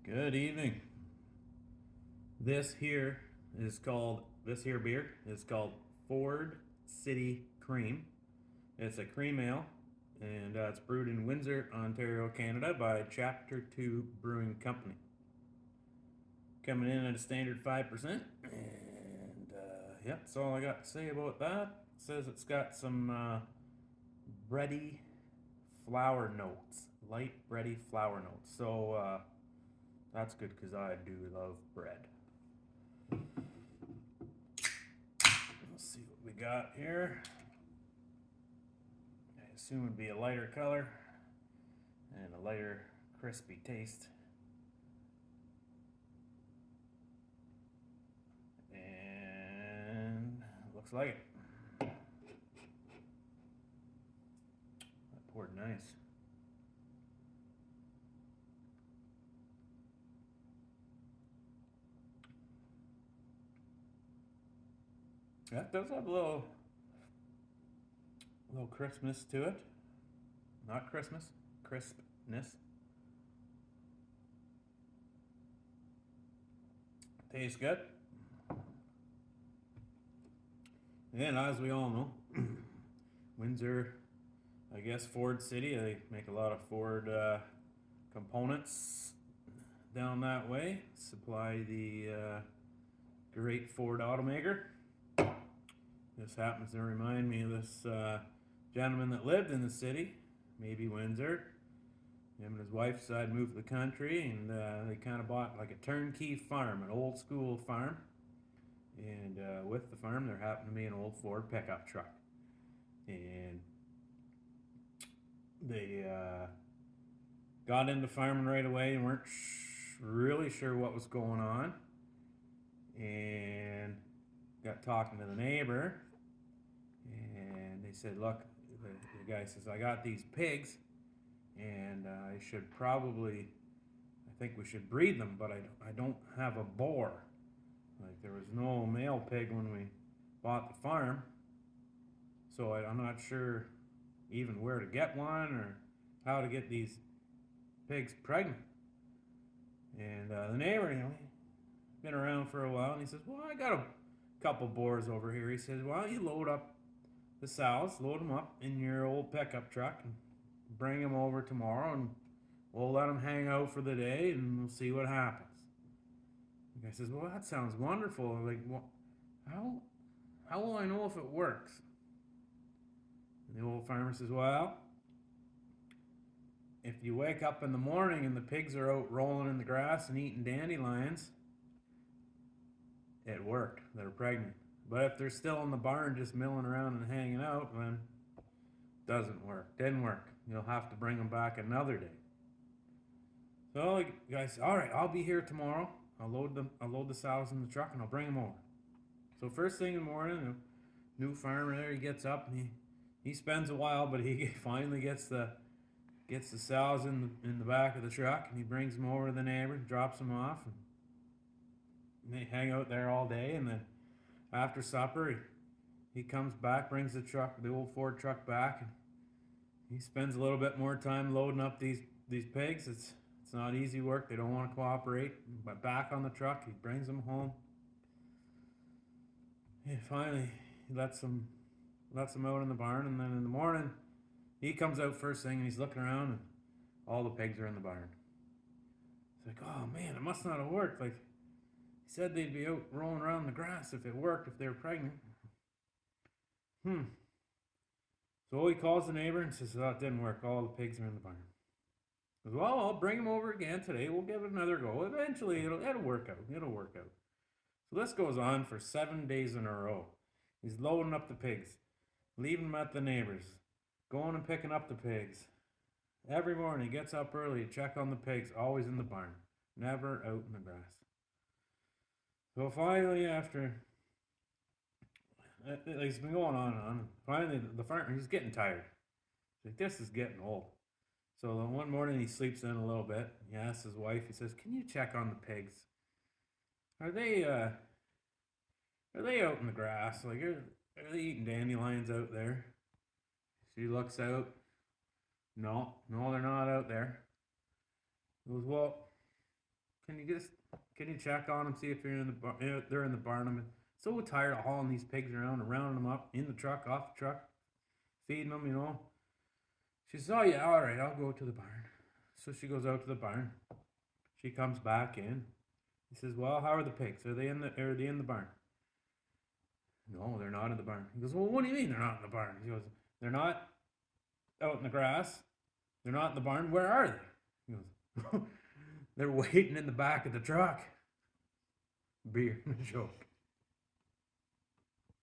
Good evening. This here beer is called Ford City Cream. It's a cream ale, and it's brewed in Windsor, Ontario, Canada by Chapter 2 Brewing Company. Coming in at a standard 5%. And yeah, that's all I got to say about that. It says it's got some bready flour notes, light bready flour notes. So that's good because I do love bread. Let's see what we got here. I assume it'd be a lighter color and a lighter crispy taste. And looks like it. That poured nice. That does have a little crispness to it. Not Christmas, crispness. Tastes good. And as we all know, Windsor, I guess Ford City, they make a lot of Ford components down that way. Supply the great Ford automaker. This happens to remind me of this gentleman that lived in the city, maybe Windsor. Him and his wife decided to move to the country, and they kind of bought like a turnkey farm, an old school farm. And with the farm, there happened to be an old Ford pickup truck. And they got into farming right away and weren't really sure what was going on. And got talking to the neighbor, and they said, look, the guy says, I got these pigs, and I think we should breed them, but I don't have a boar. Like, there was no male pig when we bought the farm, so I'm not sure even where to get one or how to get these pigs pregnant. And the neighbor, he's been around for a while, and he says, well, I got a couple boars over here. He says, well, you load up the sows, load them up in your old pickup truck, and bring them over tomorrow, and we'll let them hang out for the day, and we'll see what happens. The guy says, well, that sounds wonderful. Like, how will I know if it works? And the old farmer says, well, if you wake up in the morning and the pigs are out rolling in the grass and eating dandelions, it worked. They're pregnant. But if they're still in the barn just milling around and hanging out, then it doesn't work. Didn't work. You'll have to bring them back another day. So the guy said, all right, I'll be here tomorrow. I'll load the sows in the truck and I'll bring them over. So first thing in the morning, the new farmer there, he gets up and he spends a while, but he finally gets the sows in the back of the truck, and he brings them over to the neighbor, drops them off, and they hang out there all day. And then after supper, he comes back, brings the old Ford truck back, and he spends a little bit more time loading up these pigs. It's not easy work. They don't want to cooperate. But back on the truck, he brings them home. And finally, he lets them out in the barn, and then in the morning, he comes out first thing, and he's looking around, and all the pigs are in the barn. It's like, oh man, it must not have worked. Like, he said they'd be out rolling around in the grass if it worked, if they were pregnant. So he calls the neighbor and says, oh, it didn't work. All the pigs are in the barn. He says, well, I'll bring them over again today. We'll give it another go. Eventually, it'll work out. It'll work out. So this goes on for 7 days in a row. He's loading up the pigs, leaving them at the neighbors, going and picking up the pigs. Every morning he gets up early to check on the pigs, always in the barn, never out in the grass. So finally, after he's been going on and on, finally the farmer, he's getting tired. He's like, this is getting old. So then one morning he sleeps in a little bit. He asks his wife, he says, can you check on the pigs? Are they out in the grass? Like, are they eating dandelions out there? She looks out. No, they're not out there. He goes, well, can you check on them, see if they're in the barn? I'm so tired of hauling these pigs around and rounding them up in the truck, off the truck, feeding them, you know. She says, oh yeah, all right, I'll go to the barn. So she goes out to the barn. She comes back in. He says, well, how are the pigs? Are they in the barn? No, they're not in the barn. He goes, well, what do you mean they're not in the barn? He goes, they're not out in the grass. They're not in the barn. Where are they? He goes, they're waiting in the back of the truck. Beer, joke.